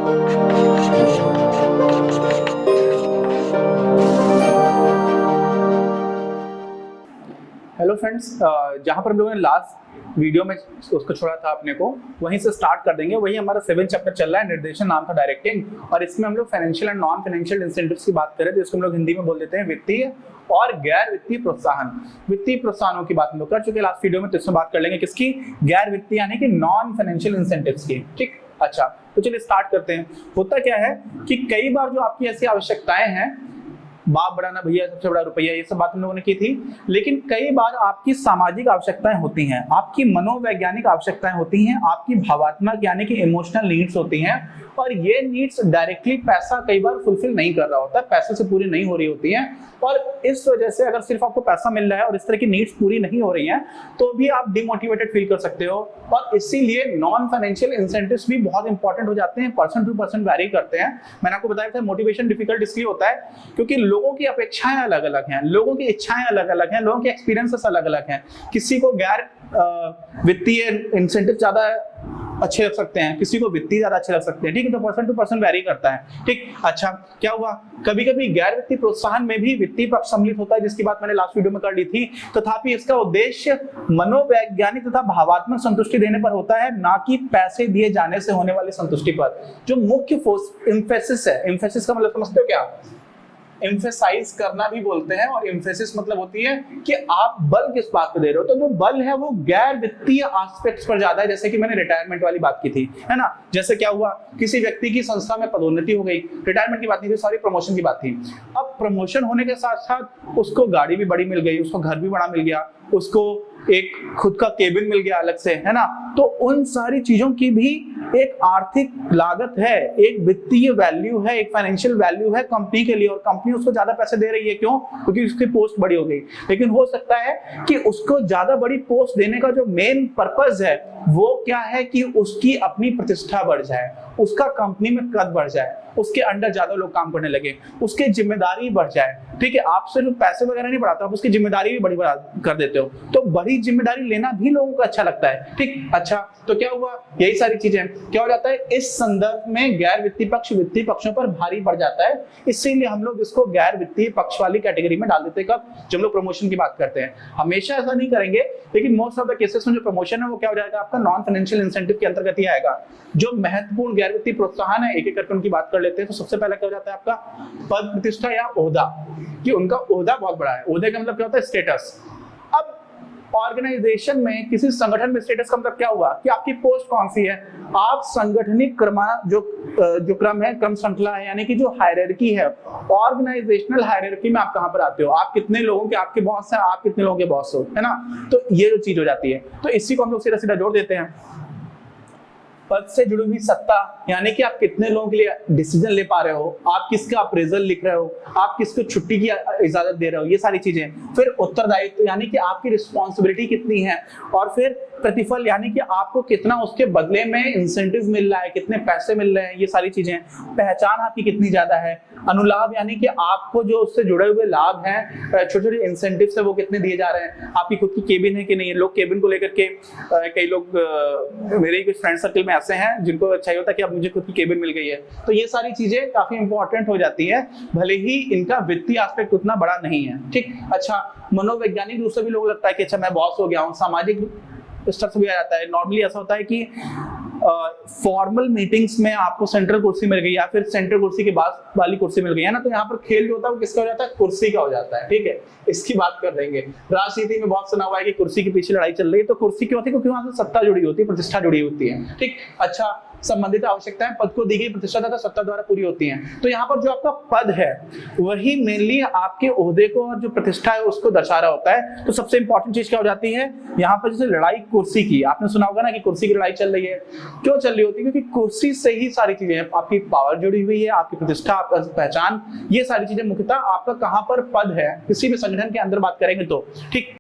Hello friends, जहाँ पर हम लोगों ने लास्ट वीडियो में उसको छोड़ा था अपने को, वहीं से स्टार्ट कर देंगे। वही हमारा 7 चैप्टर चल रहा है, निर्देशन नाम था डायरेक्टिंग, और इसमें हम लोग financial and non financial incentives की बात करें, जिसको हम लोग हिंदी में बोल देते हैं वित्तीय और गैर वित्तीय प्रोत्साहन। वित्तीय प्रोत्साहनों की बात हम लोग कर चुके लास्ट वीडियो में, तो इसमें बात कर लेंगे किसकी, गैर वित्तीय यानी कि नॉन फाइनेंशियल इंसेंटिव्स की। ठीक, अच्छा तो चलिए स्टार्ट करते हैं। होता क्या है कि कई बार जो आपकी ऐसी आवश्यकताएं हैं, बाप बढ़ाना भैया सबसे बड़ा रुपया, ये सब बात हम लोगों ने की थी, लेकिन कई बार आपकी सामाजिक आवश्यकताएं होती हैं, आपकी मनोवैज्ञानिक आवश्यकताएं होती हैं, आपकी भावात्मक यानी कि इमोशनल नीड्स होती हैं, और ये नीड्स डायरेक्टली पैसा कई बार फुलफिल नहीं कर रहा होता, पैसे से पूरी नहीं हो रही होती हैं, और इस वजह से अगर सिर्फ आपको पैसा मिल रहा है और इस तरह की नीड्स पूरी नहीं हो रही हैं, तो भी आप डिमोटिवेटेड फील कर सकते हो। और इसीलिए नॉन फाइनेंशियल इंसेंटिव्स भी बहुत इंपॉर्टेंट हो जाते हैं, पर्सन टू पर्सन वैरी करते हैं। मैंने आपको बताया था मोटिवेशन डिफिकल्ट इसलिए होता है क्योंकि लोगों की अपेक्षाएं अलग अलग हैं, लोगों की इच्छाएं अलग अलग हैं, लोगों के एक्सपीरियंसेस अलग अलग हैं। किसी को गैर वित्तीय इंसेंटिव ज्यादा अच्छे लग सकते हैं, किसी को वित्तीय ज्यादा अच्छे लग सकते हैं। ठीक है, तो पर्सन टू पर्सन वैरी करता है। ठीक, अच्छा क्या हुआ, कभी कभी गैर वित्तीय प्रोत्साहन में भी वित्तीय पक्ष सम्मिलित होता है, जिसकी बात मैंने लास्ट वीडियो में कर ली थी। तथापि इसका उद्देश्य मनोवैज्ञानिक तथा भावात्मक संतुष्टि देने पर होता है, ना कि पैसे दिए जाने से होने वाली संतुष्टि पर। जो मुख्य एम्फेसिस है, एम्फेसिस का मतलब समझते हो क्या, एम्फेसाइज करना भी बोलते हैं, और एम्फेसिस मतलब होती है कि आप बल किस बात पे दे रहे हो। तो जो बल है वो गैर वित्तीय एस्पेक्ट्स पर ज्यादा है, जैसे कि मैंने रिटायरमेंट वाली बात की थी, है ना। जैसे क्या हुआ, किसी व्यक्ति की संस्था में पदोन्नति हो गई, रिटायरमेंट की बात नहीं थी, सॉरी प्रमोशन की बात थी। अब प्रमोशन होने के साथ साथ उसको गाड़ी भी बड़ी मिल गई, उसको घर भी बड़ा मिल गया, उसको एक खुद का केबिन मिल गया अलग से, है ना। तो उन सारी चीजों की भी एक आर्थिक लागत है, एक वित्तीय वैल्यू है, एक फाइनेंशियल वैल्यू है कंपनी के लिए, और कंपनी उसको ज्यादा पैसे दे रही है। क्यों? क्योंकि उसकी पोस्ट बड़ी हो गई। लेकिन हो सकता है कि उसको ज्यादा बड़ी पोस्ट देने का जो मेन पर्पस है वो क्या है कि उसकी अपनी प्रतिष्ठा बढ़ जाए, उसका कंपनी में कद बढ़ जाए, उसके अंडर ज्यादा लोग काम करने लगे, उसकी जिम्मेदारी बढ़ जाए। ठीक है, आप सिर्फ पैसे वगैरह नहीं बढ़ाते, आप उसकी जिम्मेदारी भी बड़ी बढ़ा कर देते हो, तो बड़ी जिम्मेदारी लेना भी लोगों को अच्छा लगता है। ठीक, अच्छा तो क्या हुआ, यही सारी चीजें क्या हो जाता है, इस संदर्भ में गैर वित्तीय पक्ष वित्तीय पक्षों पर भारी पड़ जाता है। इसीलिए हम लोग इसको गैर वित्तीय पक्ष वाली कैटेगरी में डाल देते हैं। कब? जब हम लोग प्रमोशन की बात करते हैं। हमेशा ऐसा नहीं करेंगे, लेकिन मोस्ट ऑफ द केसेस में जो प्रमोशन है वो क्या हो जाएगा, आपका नॉन फाइनेंशियल इंसेंटिव के अंतर्गत ही आएगा। जो महत्वपूर्ण गैर वित्तीय प्रोत्साहन है, एक एक करके उनकी बात कर लेते हैं। तो सबसे पहला क्या हो जाता है आपका पद प्रतिष्ठा या ओहदा, कि उनका ओहदा बहुत बड़ा है। ओहदे का मतलब क्या होता है, स्टेटस। अब ऑर्गेनाइजेशन में, किसी संगठन में स्टेटस का मतलब क्या हुआ कि आपकी पोस्ट कौन सी है, आप संगठनिक जो क्रम है, क्रम श्रृंखला है, यानी कि जो हायरार्की है, ऑर्गेनाइजेशनल हायरार्की में आप कहां पर आते हो, आप कितने लोगों के आपके बॉस हैं, आप कितने लोगों के बॉस हो, है ना। तो ये जो चीज हो जाती है, तो इसी को हम लोग सीधा सीधा जोड़ देते हैं। पद से जुड़ी हुई सत्ता, यानी कि आप कितने लोगों के लिए डिसीजन ले पा रहे हो, आप किसका अप्रेजल लिख रहे हो, आप किसको छुट्टी की इजाजत दे रहे हो, ये सारी चीजें। फिर उत्तरदायित्व, यानी कि आपकी रिस्पॉन्सिबिलिटी कितनी है, और फिर प्रतिफल, यानी कि आपको कितना उसके बदले में इंसेंटिव मिल रहा है, कितने पैसे मिल रहे हैं, ये सारी चीजें। पहचान आपकी कितनी ज्यादा है। अनुलाभ, यानी कि आपको जो उससे जुड़े हुए लाभ हैं, छोटे छोटे इंसेंटिव है, वो कितने दिए जा रहे हैं। आपकी खुद की केबिन है कि नहीं है। लोग केबिन को लेकर के, कई लोग मेरे कुछ फ्रेंड सर्कल में ऐसे हैं जिनको चाहिए होता है कि अब मुझे खुद की केबिन मिल गई है। तो ये सारी चीजें काफी इंपॉर्टेंट हो जाती है, भले ही इनका वित्तीय एस्पेक्ट उतना बड़ा नहीं है। ठीक, अच्छा मनोवैज्ञानिक रूप से भी लोग लगता है कि अच्छा मैं बॉस हो गया हूँ, सामाजिक स्तर से भी आ जाता है। नॉर्मली ऐसा होता है कि फॉर्मल मीटिंग्स में आपको सेंट्रल कुर्सी मिल गई, या फिर सेंट्रल कुर्सी के बाद वाली कुर्सी मिल गई, है ना। तो यहाँ पर खेल जो होता है वो किसका हो जाता है, कुर्सी का हो जाता है। ठीक है, इसकी बात कर देंगे। राजनीति में बहुत सुना हुआ है कि कुर्सी के पीछे लड़ाई चल रही है, तो कुर्सी क्यों होती है, क्योंकि वहां से सत्ता जुड़ी होती है, प्रतिष्ठा जुड़ी होती है। ठीक, अच्छा संबंधित आवश्यकताएं पद को दी गई प्रतिष्ठा तथा सत्ता द्वारा पूरी होती हैं। तो यहाँ पर जो आपका पद है वही मेनली आपके ओहदे को और जो प्रतिष्ठा है उसको दर्शा रहा होता है। तो सबसे इंपॉर्टेंट चीज क्या हो जाती है यहाँ पर, जैसे लड़ाई कुर्सी की, आपने सुना होगा ना कि कुर्सी की लड़ाई चल रही है। क्यों चल रही होती है? क्योंकि कुर्सी से ही सारी चीजें, आपकी पावर जुड़ी हुई है, आपकी प्रतिष्ठा, आपका पहचान, ये सारी चीजें मुख्यतः आपका कहाँ पर पद है, किसी भी संगठन के अंदर बात करेंगे तो। ठीक,